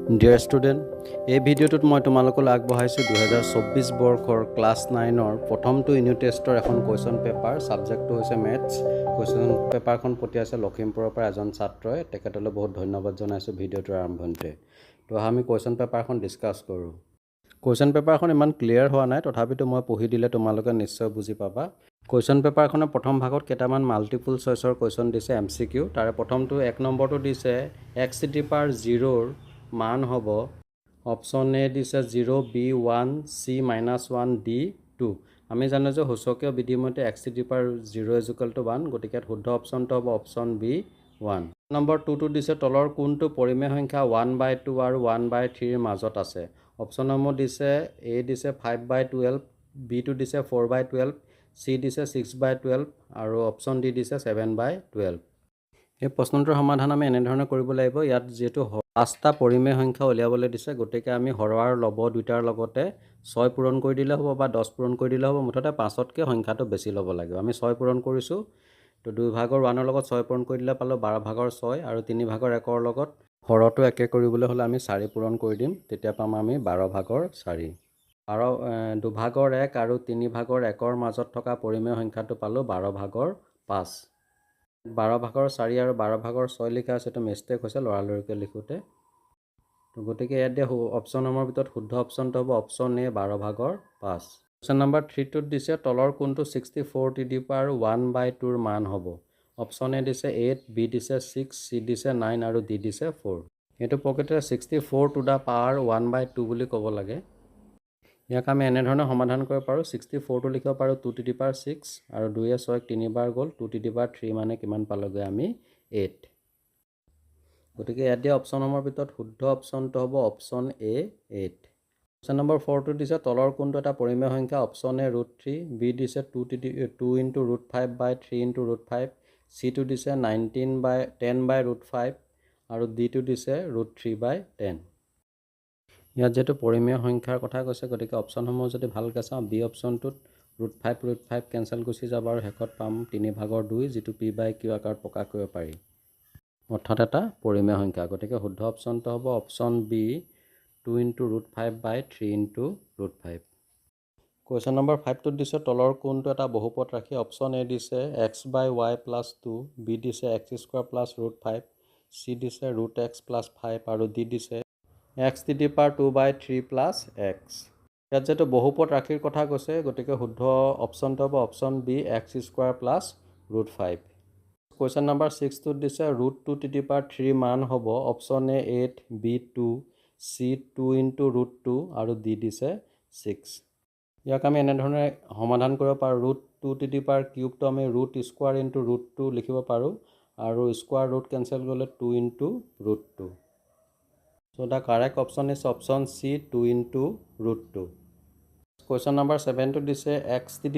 Dear student, এই ভিডিঅ'টোত মই তোমালোকলৈ আগবঢ়াইছোঁ 2024 বৰ্ষৰ ক্লাছ 9ৰ প্ৰথমটো ইউনিট টেষ্টৰ এখন কুৱেশ্যন পেপাৰ। ছাবজেক্টটো হৈছে মেথছ। কুৱেশ্যন পেপাৰখন পঠিয়াইছে লখিমপুৰৰ পৰা এজন ছাত্ৰই। তেখেতলৈ বহুত ধন্যবাদ জনাইছোঁ ভিডিঅ'টোৰ আৰম্ভণিতে। তো আমি কুৱেশ্যন পেপাৰখন ডিছকাছ কৰোঁ। কুৱেশ্যন পেপাৰখন ইমান ক্লিয়াৰ হোৱা নাই, তথাপিতো মই পঢ়ি দিলে তোমালোকে নিশ্চয় বুজি পাবা। কুৱেশ্যন পেপাৰখনৰ প্ৰথম ভাগত কেইটামান মাল্টিপুল চইচৰ কুৱেশ্যন দিছে MCQ। তাৰে প্ৰথমটো 1 নম্বৰটো দিছে x⁻0ৰ মান হ'ব অপশ্যন এ দিছে 0 B 1 C -1 D 2। আমি জানো যে সূচকীয় বিধিমতে x⁻0 = 1, গতিকে শুদ্ধ অপশ্যনটো হ'ব অপশ্যন B 1। নম্বৰ 2টো দিছে তলৰ কোনটো পৰিমেয় সংখ্যা 1/2 আৰু 1/3ৰ মাজত আছে। অপশ্যনসমূহ দিছে A দিছে 5/12, B টো দিছে 4/12, C দিছে 6/12 আৰু অপশ্যন D দিছে 7/12। এই প্ৰশ্নটোৰ সমাধান আমি এনেধৰণে কৰিব লাগিব। ইয়াত যিহেতু 5টা পৰিমেয় সংখ্যা উলিয়াবলৈ দিছে, গতিকে আমি হৰৱাৰ লব দুইটাৰ লগতে 6 পূৰণ কৰি দিলে হ'ব বা 10 পূৰণ কৰি দিলে হ'ব। মুঠতে 5তকৈ সংখ্যাটো বেছি ল'ব লাগিব। আমি 6 পূৰণ কৰিছোঁ, তো 2 ভাগৰ 1ৰ লগত 6 পূৰণ কৰি দিলে পালোঁ 12 ভাগৰ 6, আৰু 3 ভাগৰ 1ৰ লগত হৰটো একে কৰিবলৈ হ'লে আমি 4 পূৰণ কৰি দিম, তেতিয়া পাম আমি 12 ভাগৰ 4। 2 ভাগৰ 1 আৰু 3 ভাগৰ 1ৰ মাজত থকা পৰিমেয় সংখ্যাটো পালোঁ 12 ভাগৰ 5। 12 ভাগৰ 4 আৰু 12 ভাগৰ 6 লিখা আছে, এইটো মিষ্টেক হৈছে লৰালৰিকৈ লিখোঁতে। তো গতিকে ইয়াত দিয়া অপশ্যনসমূহৰ ভিতৰত শুদ্ধ অপশ্যনটো হ'ব অপশ্যন এ 12 ভাগৰ 5। কুৱেশ্যন নম্বৰ 3টোত দিছে তলৰ কোনটো 64⁻1/2ৰ মান হ'ব। অপশ্যন এ দিছে 8, B দিছে 6, C দিছে 9 আৰু D দিছে 4। এইটো প্ৰকৃততে 64⁻1/2 বুলি ক'ব লাগে। ইয়াক আমি এনেধৰণে সমাধান কৰিব পাৰোঁ। 64টো লিখিব পাৰোঁ 2⁻6, আৰু 2য়ে 6ক 3 বাৰ গ'ল, 2⁻3 মানে কিমান পালোগৈ আমি 8। গতিকে ইয়াত দিয়া অপশ্যনসমূহৰ ভিতৰত শুদ্ধ অপশ্যনটো হ'ব অপশ্যন এ 8। কুৱেশ্যন নম্বৰ 4টো দিছে তলৰ কোনটো এটা পৰিমেয় সংখ্যা। অপশ্যন এ √3, B দিছে 2 × √5/3 × √5, C টো দিছে 10/√5 আৰু D টো দিছে √3/10। ইয়াত যিহেতু পৰিমেয় সংখ্যাৰ কথা কৈছে, গতিকে অপশ্যনসমূহ যদি ভালকৈ চাওঁ, বি অপশ্যনটোত √5 কেঞ্চেল গুচি যাব আৰু শেষত পাম 3 ভাগৰ 2, যিটো P/Q আকাৰত প্ৰকাশ কৰিব পাৰি, অৰ্থাৎ এটা পৰিমেয় সংখ্যা। গতিকে শুদ্ধ অপশ্যনটো হ'ব অপশ্যন বি 2 × √5/3 × √5। কুৱেশ্যন নম্বৰ 5টোত দিছে তলৰ কোনটো এটা বহুপদ ৰাশি। অপশ্যন এ দিছে x/y + 2, B দিছে x² + √5, C দিছে √x + 5 আৰু D দিছে x⁻2/3 + x। ইয়াত যিহেতু বহুপদ ৰাশিৰ কথা কৈছে, গতিকে শুদ্ধ অপশ্যনটো হ'ব option B x² + √5। Question number 6টোত দিছে √2⁻3 মান হ'ব। অপশ্যন এ 8, B 2, C 2 × √2 আৰু D দিছে 6। ইয়াক আমি এনেধৰণে সমাধান কৰিব পাৰোঁ। √2³ আমি √² × √2 লিখিব পাৰোঁ, আৰু স্কোৱাৰ ৰুট কেঞ্চেল গ'লে 2 × √2। So the correct option is option C 2 × √2. Question number 7টো দিছে x³ -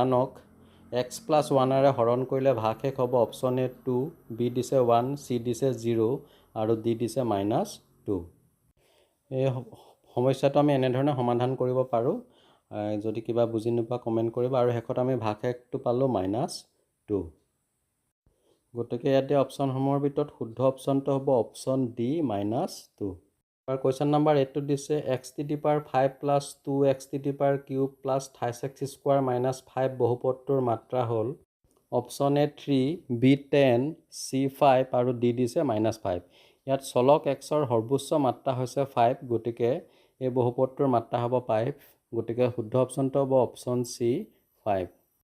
1ক x + 1ৰে হৰণ কৰিলে ভাগশেষ হ'ব। অপশ্যন এ 2, B দিছে 1, C দিছে 0 আৰু D দিছে -2। এই সমস্যাটো আমি এনেধৰণে সমাধান কৰিব পাৰোঁ। যদি কিবা বুজি নোপোৱা কমেণ্ট কৰিবা। আৰু শেষত আমি ভাগশেষটো পালোঁ -2। গতিকে ইয়াত দিয়া অপশ্যনসমূহৰ ভিতৰত শুদ্ধ অপশ্যনটো হ'ব অপশ্যন ডি -2। আৰু কুৱেশ্যন নম্বৰ 8টো দিছে x⁵ + 2x³ + 28x² - 5 বহুপদটোৰ মাত্ৰা হ'ল। অপশ্যন এ 3, B 10, C 5 আৰু D দিছে -5। ইয়াত চলক xৰ সৰ্বোচ্চ মাত্ৰা হৈছে 5, গতিকে এই বহুপদটোৰ মাত্ৰা হ'ব 5। গতিকে শুদ্ধ অপশ্যনটো হ'ব অপশ্যন চি 5।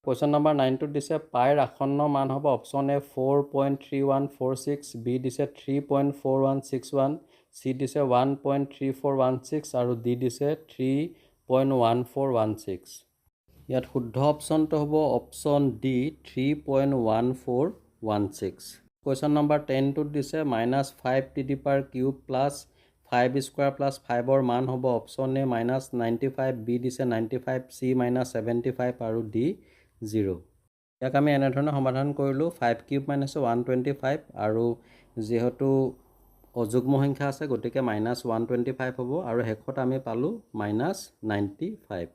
কুৱেশ্যন নম্বৰ 9টোত দিছে পাইৰ আসন্ন মান হ'ব। অপশ্যন এ 4.3146, B দিছে 3.4161, C দিছে 1.3416 আৰু D দিছে 3.1416। ইয়াত শুদ্ধ অপশ্যনটো হ'ব অপশ্যন ডি 3.1416। কুৱেশ্যন নম্বৰ 10টোত দিছে -5³ + 5² + 5ৰ মান হ'ব। অপশ্যন এ -95, B দিছে 95, C -75 আৰু D 0। ইয়াক আমি এনেধৰণে সমাধান কৰিলোঁ। 5³ - 125, আৰু যিহেতু অযুগ্ম সংখ্যা আছে, গতিকে -125 হ'ব, আৰু শেষত আমি পালোঁ -95।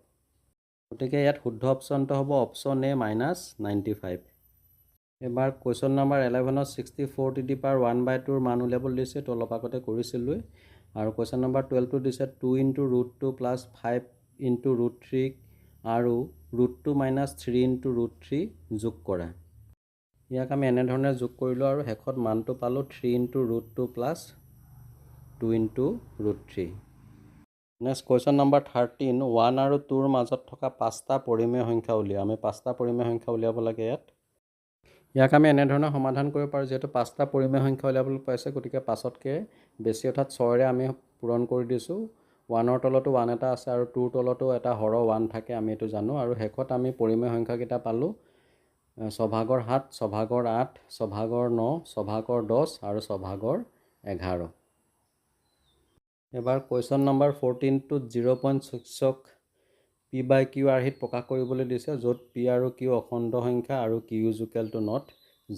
গতিকে ইয়াত শুদ্ধ অপশ্যনটো হ'ব অপশ্যন এ -95। এবাৰ কুৱেশ্যন নম্বৰ 11ত 64 টু দি পাৱাৰ 1/2 মান উলিয়াবলৈ দিছে, তো অলপ আগতে কৰিছিলোঁ। আৰু কুৱেশ্যন নম্বৰ 12টো দিছে 2 × √2 + 5 × √3 আৰু √2 - 3 × √3 যোগ কৰা। ইয়াক আমি এনেধৰণে যোগ কৰিলোঁ আৰু শেষত মানটো পালোঁ 3 × √2 + 2 × √3। নেক্সট কুৱেশ্যন নম্বৰ 13, 1 আৰু 2ৰ মাজত থকা 5টা পৰিমেয় সংখ্যা উলিয়াও। আমি 5টা পৰিমেয় সংখ্যা উলিয়াব লাগে ইয়াত। ইয়াক আমি এনেধৰণে সমাধান কৰিব পাৰোঁ, যিহেতু 5টা পৰিমেয় সংখ্যা উলিয়াবলৈ পাইছে, গতিকে 5তকৈ বেছি অৰ্থাৎ 6ৰে আমি পূৰণ কৰি দিছোঁ। 1ৰ তলতো 1 এটা আছে আৰু 2ৰ তলতো এটা হৰ 1 থাকে, আমি এইটো জানো। আৰু শেষত আমি পৰিমেয় সংখ্যাকেইটা পালোঁ 6/7, 6/8, 6/9, 6/10 আৰু 6/11। এবাৰ কুৱেশ্যন নম্বৰ 14টোত 0.6ক p/q আৰ্হিত প্ৰকাশ কৰিবলৈ দিছে, য'ত p আৰু q অখণ্ড সংখ্যা আৰু q =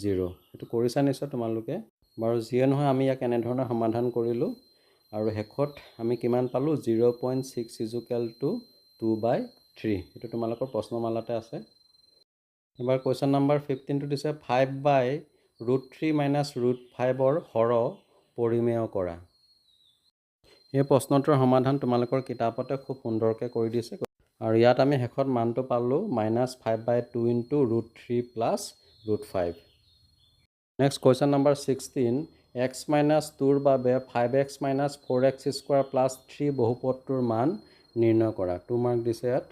(0). এইটো কৰিছা নিশ্চয় তোমালোকে। বাৰু যিয়ে নহয়, আমি ইয়াক এনেধৰণে সমাধান কৰিলোঁ আৰু শেষত আমি কিমান পালোঁ 0.6 = 2/3। এইটো তোমালোকৰ প্ৰশ্নমালাতে আছে। এবাৰ কুৱেশ্যন নম্বৰ 15টো দিছে 5/√3 - √5ৰ হৰ পৰিমেয় কৰা। এই প্ৰশ্নটোৰ সমাধান তোমালোকৰ কিতাপতে খুব সুন্দৰকৈ কৰি দিছে আৰু ইয়াত আমি শেষত মানটো পালোঁ -5/2 × √3 + √5। নেক্সট কুৱেশ্যন নম্বৰ 16, x - 2ৰ বাবে 5x - 4x² + 3 বহুপদটোৰ মান নিৰ্ণয় কৰা। 2 মাৰ্ক দিছে ইয়াত।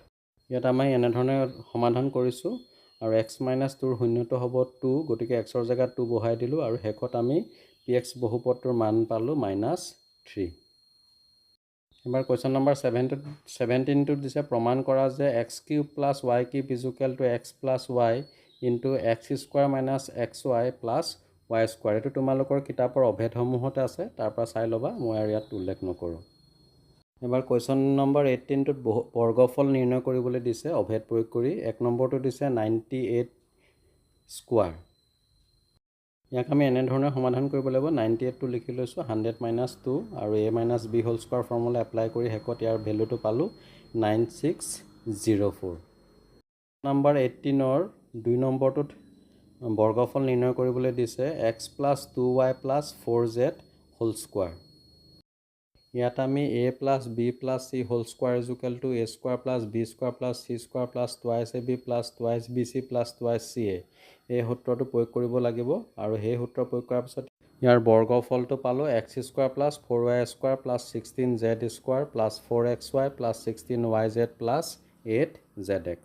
ইয়াত আমি এনেধৰণে সমাধান কৰিছোঁ আৰু x - 2ৰ শূন্যটো হ'ব 2, গতিকে xৰ জেগাত 2 বহাই দিলোঁ আৰু শেষত আমি px বহুপদটোৰ মান পালোঁ -3। এবাৰ কুৱেশ্যন নম্বৰ 17টোত দিছে প্ৰমাণ কৰা যে x³ + y³ = x + y × x² - xy + y²। এইটো তোমালোকৰ কিতাপৰ অভেদসমূহতে আছে, তাৰ পৰা চাই ল'বা, মই আৰু ইয়াত উল্লেখ নকৰোঁ। এবাৰ কুৱেশ্যন নম্বৰ 18টোত বৰ্গফল নিৰ্ণয় কৰিবলৈ দিছে অভেদ প্ৰয়োগ কৰি। 1 নম্বৰটো দিছে 98²। ইয়াক আমি এনেধৰণে সমাধান কৰিব লাগিব। 98টো লিখি লৈছোঁ, 100 - 2 আৰু a - b² ফৰ্মুলা এপ্লাই কৰি শেষত ইয়াৰ ভেলুটো পালোঁ 9604। নম্বৰ 18ৰ 2 নম্বৰটোত বৰ্গফল নিৰ্ণয় কৰিবলৈ দিছে x + 2y + 4z²। ইয়াত আমি a + b + c² = a² + b² + c² + twice ab + twice bc + twice ca এই সূত্ৰটো প্ৰয়োগ কৰিব লাগিব আৰু সেই সূত্ৰ প্ৰয়োগ কৰাৰ পিছত ইয়াৰ বৰ্গফলটো পালোঁ x² + 4y² + 16z² + 4xy + 16yz + 8zx।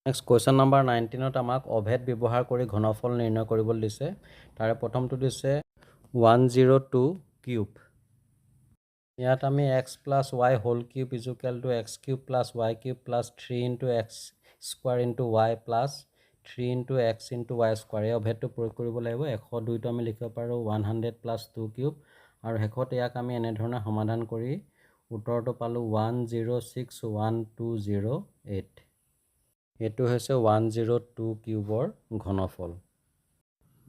Next question number 19ত আমাক অভেদ ব্যৱহাৰ কৰি ঘনফল নিৰ্ণয় কৰিবলৈ দিছে। তাৰে প্ৰথমটো দিছে 102³। ইয়াত আমি x + y² = x³ + y³ + 3 × x² × y + 3 × x × y² এই অভেদটো প্ৰয়োগ কৰিব লাগিব। 102টো আমি লিখিব পাৰোঁ 100 + 2³ আৰু শেষত ইয়াক আমি এনেধৰণে সমাধান কৰি উত্তৰটো পালোঁ 10612008। এইটো হৈছে 102³ ঘনফল।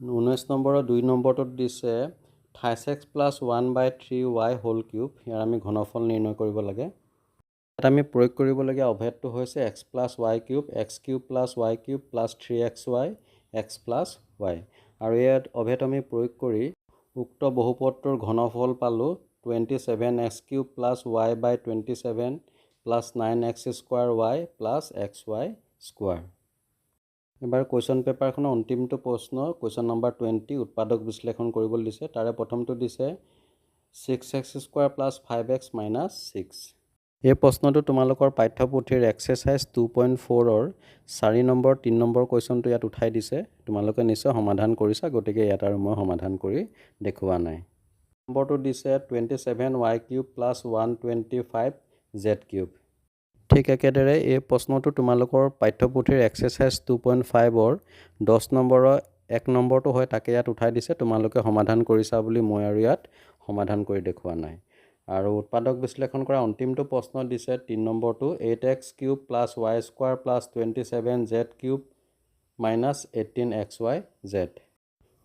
19 নম্বৰৰ 2 নম্বৰটোত দিছে 28x + 1/3y² ইয়াৰ আমি ঘনফল নিৰ্ণয় কৰিব লাগে। ইয়াত আমি প্ৰয়োগ কৰিবলগীয়া অভেদটো হৈছে x + y³ x³ + y³ + 3xy x + y আৰু ইয়াত অভেদ আমি প্ৰয়োগ কৰি উক্ত বহুপদটোৰ ঘনফল পালোঁ 27x³ + y/27 + 9x² y + xy²। এবাৰ কুৱেশ্যন পেপাৰখনৰ অন্তিমটো প্ৰশ্ন কুৱেশ্যন নম্বৰ 20 উৎপাদক বিশ্লেষণ কৰিবলৈ দিছে। তাৰে প্ৰথমটো দিছে 6x² + 5x - 6। এই প্ৰশ্নটো তোমালোকৰ পাঠ্যপুথিৰ এক্সাৰচাইজ 2.4ৰ 4 নম্বৰ 3 নম্বৰ কুৱেশ্যনটো ইয়াত উঠাই দিছে। তোমালোকে নিশ্চয় সমাধান কৰিছা, গতিকে ইয়াত আৰু মই সমাধান কৰি দেখুওৱা নাই। নম্বৰটো দিছে 27y³ + 125z³। ঠিক একেদৰে এই প্ৰশ্নটো তোমালোকৰ পাঠ্যপুথিৰ এক্সাৰচাইজ 2.5ৰ 10 নম্বৰৰ 1 নম্বৰটো হয়, তাকে ইয়াত উঠাই দিছে। তোমালোকে সমাধান কৰিছা বুলি মই আৰু ইয়াত সমাধান কৰি দেখুওৱা নাই। আৰু উৎপাদক বিশ্লেষণ কৰা অন্তিমটো প্ৰশ্ন দিছে 3 নম্বৰটো 8x³ + y² + 27z³ - 18xyz।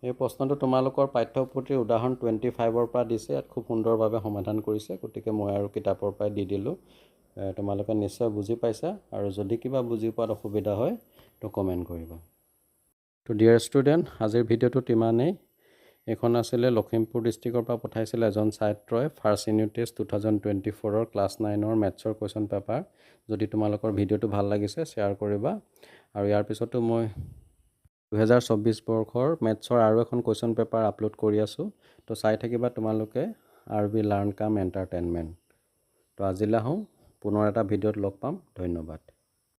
এই প্ৰশ্নটো তোমালোকৰ পাঠ্যপুথিৰ উদাহৰণ 25ৰ পৰা দিছে। ইয়াত খুব সুন্দৰভাৱে সমাধান কৰিছে, গতিকে মই আৰু কিতাপৰ পৰাই দি দিলোঁ। তোমালোকে নিশ্চয় বুজি পাইছা আৰু যদি কিবা বুজি পোৱাত অসুবিধা হয় তো কমেণ্ট কৰিবা। তো ডিয়াৰ ষ্টুডেণ্ট, আজিৰ ভিডিঅ'টোত ইমানেই। এইখন আছিলে লখিমপুৰ ডিষ্ট্ৰিক্টৰ পৰা পঠাইছিলে এজন ছাত্ৰই ফাৰ্ষ্ট ইউনিট টেষ্ট 2024 ক্লাছ 9 মেথছৰ কুৱেশ্যন পেপাৰ। যদি তোমালোকৰ ভিডিঅ'টো ভাল লাগিছে শ্বেয়াৰ কৰিবা। আৰু ইয়াৰ পিছতো মই 2024 বৰ্ষৰ মেথছৰ আৰু এখন কুৱেশ্যন পেপাৰ আপলোড কৰি আছোঁ। তো চাই থাকিবা তোমালোকে RB লাৰ্ণ কাম এণ্টাৰটেইনমেণ্ট। তো আজিলৈ আহোঁ, পুনৰ এটা ভিডিঅ'ত লগ পাম। ধন্যবাদ।